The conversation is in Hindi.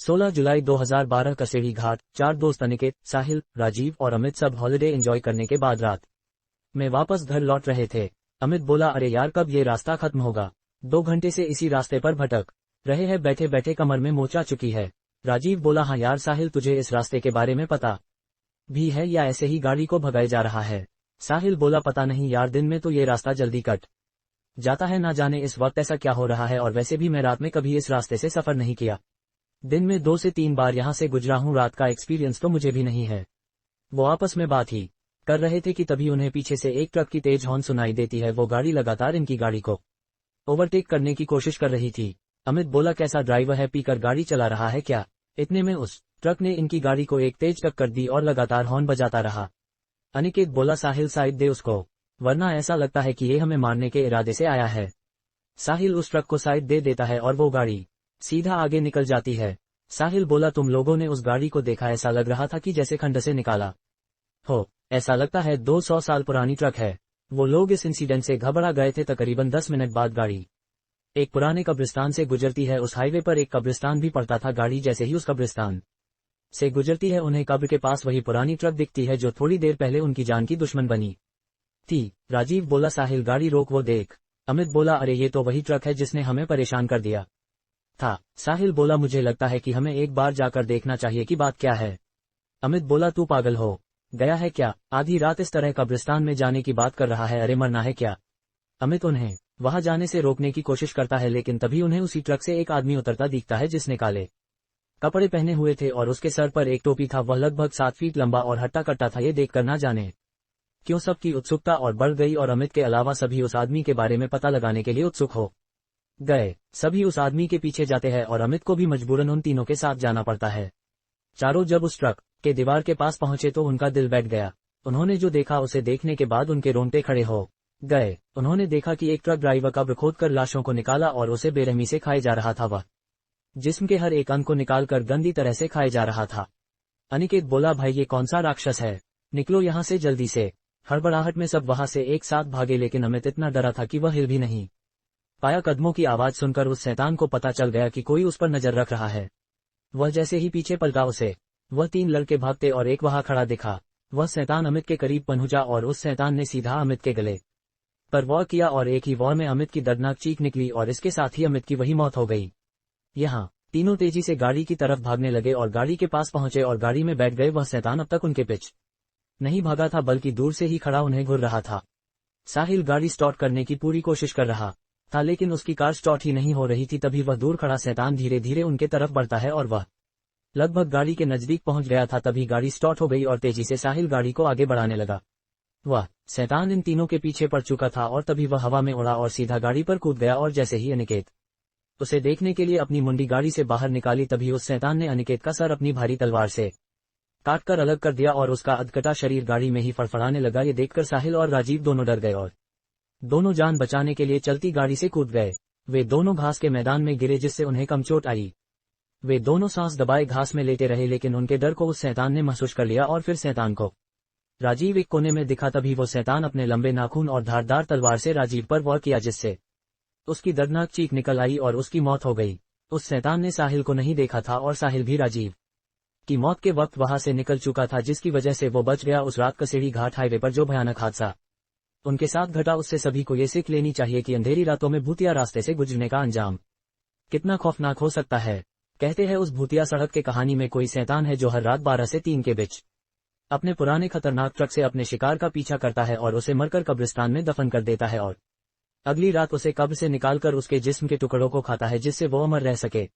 16 जुलाई 2012 कसेड़ी घाट। 4 दोस्त अनिकेत, साहिल, राजीव और अमित सब हॉलिडे एंजॉय करने के बाद रात में वापस घर लौट रहे थे। अमित बोला, अरे यार कब ये रास्ता खत्म होगा, 2 घंटे से इसी रास्ते पर भटक रहे हैं, बैठे बैठे कमर में मोच आ चुकी है। राजीव बोला, हाँ यार साहिल, तुझे इस रास्ते के बारे में पता भी है या ऐसे ही गाड़ी को भगाया जा रहा है? साहिल बोला, पता नहीं यार, दिन में तो ये रास्ता जल्दी कट जाता है, ना जाने इस वक्त ऐसा क्या हो रहा है, और वैसे भी मैं रात में कभी इस रास्ते से सफर नहीं किया, दिन में 2 से 3 बार यहाँ से गुजरा हूँ, रात का एक्सपीरियंस तो मुझे भी नहीं है। वो आपस में बात ही कर रहे थे कि तभी उन्हें पीछे से एक ट्रक की तेज हॉर्न सुनाई देती है। वो गाड़ी लगातार इनकी गाड़ी को ओवरटेक करने की कोशिश कर रही थी। अमित बोला, कैसा ड्राइवर है, पीकर गाड़ी चला रहा है क्या? इतने में उस ट्रक ने इनकी गाड़ी को एक तेज टक्कर दी और लगातार हॉर्न बजाता रहा। अनिकेत बोला, साहिल साइड दे उसको, वरना ऐसा लगता है कि ये हमें मारने के इरादे से आया है। साहिल उस ट्रक को साइड दे देता है और वो गाड़ी सीधा आगे निकल जाती है। साहिल बोला, तुम लोगों ने उस गाड़ी को देखा? ऐसा लग रहा था कि जैसे खंड से निकाला हो, ऐसा लगता है 200 साल पुरानी ट्रक है। वो लोग इस इंसिडेंट से घबरा गए थे। तकरीबन 10 मिनट बाद गाड़ी एक पुराने कब्रिस्तान से गुजरती है। उस हाईवे पर एक कब्रिस्तान भी पड़ता था। गाड़ी जैसे ही उस कब्रिस्तान से गुजरती है, उन्हें कब्र के पास वही पुरानी ट्रक दिखती है जो थोड़ी देर पहले उनकी जान की दुश्मन बनी थी। राजीव बोला, साहिल गाड़ी रोक, वो देख। अमित बोला, अरे ये तो वही ट्रक है जिसने हमें परेशान कर दिया था। साहिल बोला, मुझे लगता है कि हमें एक बार जाकर देखना चाहिए कि बात क्या है। अमित बोला, तू पागल हो गया है क्या? आधी रात इस तरह कब्रिस्तान में जाने की बात कर रहा है, अरे मरना है क्या? अमित उन्हें वहां जाने से रोकने की कोशिश करता है, लेकिन तभी उन्हें उसी ट्रक से एक आदमी उतरता दिखता है जिसने काले कपड़े पहने हुए थे और उसके सर पर एक टोपी था। वह लगभग 7 फीट लंबा और हट्टा कट्टा था। ये देखकर ना जाने क्यों सबकी उत्सुकता और बढ़ गई और अमित के अलावा सभी उस आदमी के बारे में पता लगाने के लिए उत्सुक हो गए। सभी उस आदमी के पीछे जाते हैं और अमित को भी मजबूरन उन तीनों के साथ जाना पड़ता है। चारों जब उस ट्रक के दीवार के पास पहुंचे तो उनका दिल बैठ गया। उन्होंने जो देखा उसे देखने के बाद उनके रोंगटे खड़े हो गए। उन्होंने देखा कि एक ट्रक ड्राइवर कब्र खोदकर लाशों को निकाला और उसे बेरहमी से खाए जा रहा था। वह जिस्म के हर एक अंग को निकालकर गंदी तरह से खाए जा रहा था। अनिकेत बोला, भाई ये कौन सा राक्षस है, निकलो यहाँ से जल्दी से। हड़बड़ाहट में सब वहां से एक साथ भागे, लेकिन अमित इतना डरा था कि वह हिल भी नहीं पाया। कदमों की आवाज सुनकर उस शैतान को पता चल गया कि कोई उस पर नजर रख रहा है। वह जैसे ही पीछे पलटा उसे वह 3 लड़के भागते और एक वहां खड़ा दिखा। वह शैतान अमित के करीब पहुंचा और उस शैतान ने सीधा अमित के गले पर वार किया और एक ही वार में अमित की दर्दनाक चीख निकली और इसके साथ ही अमित की वही मौत हो गई। यहाँ तीनों तेजी से गाड़ी की तरफ भागने लगे और गाड़ी के पास पहुंचे और गाड़ी में बैठ गए। वह शैतान अब तक उनके पीछे नहीं भागा था, बल्कि दूर से ही खड़ा उन्हें घूर रहा था। साहिल गाड़ी स्टार्ट करने की पूरी कोशिश कर रहा था, लेकिन उसकी कार स्टार्ट ही नहीं हो रही थी। तभी वह दूर खड़ा शैतान धीरे धीरे उनके तरफ बढ़ता है और वह लगभग गाड़ी के नजदीक पहुंच गया था। तभी गाड़ी स्टार्ट हो गई और तेजी से साहिल गाड़ी को आगे बढ़ाने लगा। वह शैतान इन तीनों के पीछे पड़ चुका था और तभी वह हवा में उड़ा और सीधा गाड़ी पर कूद गया। और जैसे ही अनिकेत उसे देखने के लिए अपनी मुंडी गाड़ी से बाहर निकाली, तभी उस शैतान ने अनिकेत का सर अपनी भारी तलवार से काटकर अलग कर दिया और उसका अधकटा शरीर गाड़ी में ही फड़फड़ाने लगा। ये देखकर साहिल और राजीव दोनों डर गए और दोनों जान बचाने के लिए चलती गाड़ी से कूद गए। वे दोनों घास के मैदान में गिरे जिससे उन्हें कम चोट आई। वे दोनों सांस दबाए घास में लेटे रहे, लेकिन उनके डर को उस शैतान ने महसूस कर लिया और फिर शैतान को राजीव एक कोने में दिखा। तभी वो शैतान अपने लंबे नाखून और धारदार तलवार से राजीव पर वार किया, जिससे उसकी दर्दनाक चीख निकल आई और उसकी मौत हो गई। उस शैतान ने साहिल को नहीं देखा था और साहिल भी राजीव की मौत के वक्त वहां से निकल चुका था, जिसकी वजह से वो बच गया। उस रात कसेड़ी घाट हाईवे पर जो भयानक हादसा उनके साथ घटा, उससे सभी को ये सीख लेनी चाहिए कि अंधेरी रातों में भूतिया रास्ते से गुजरने का अंजाम कितना खौफनाक हो सकता है। कहते हैं उस भूतिया सड़क के कहानी में कोई शैतान है जो हर रात 12 से 3 के बीच अपने पुराने खतरनाक ट्रक से अपने शिकार का पीछा करता है और उसे मरकर कब्रिस्तान में दफन कर देता है और अगली रात उसे कब्र से निकालकर उसके जिस्म के टुकड़ों को खाता है, जिससे वो अमर रह सके।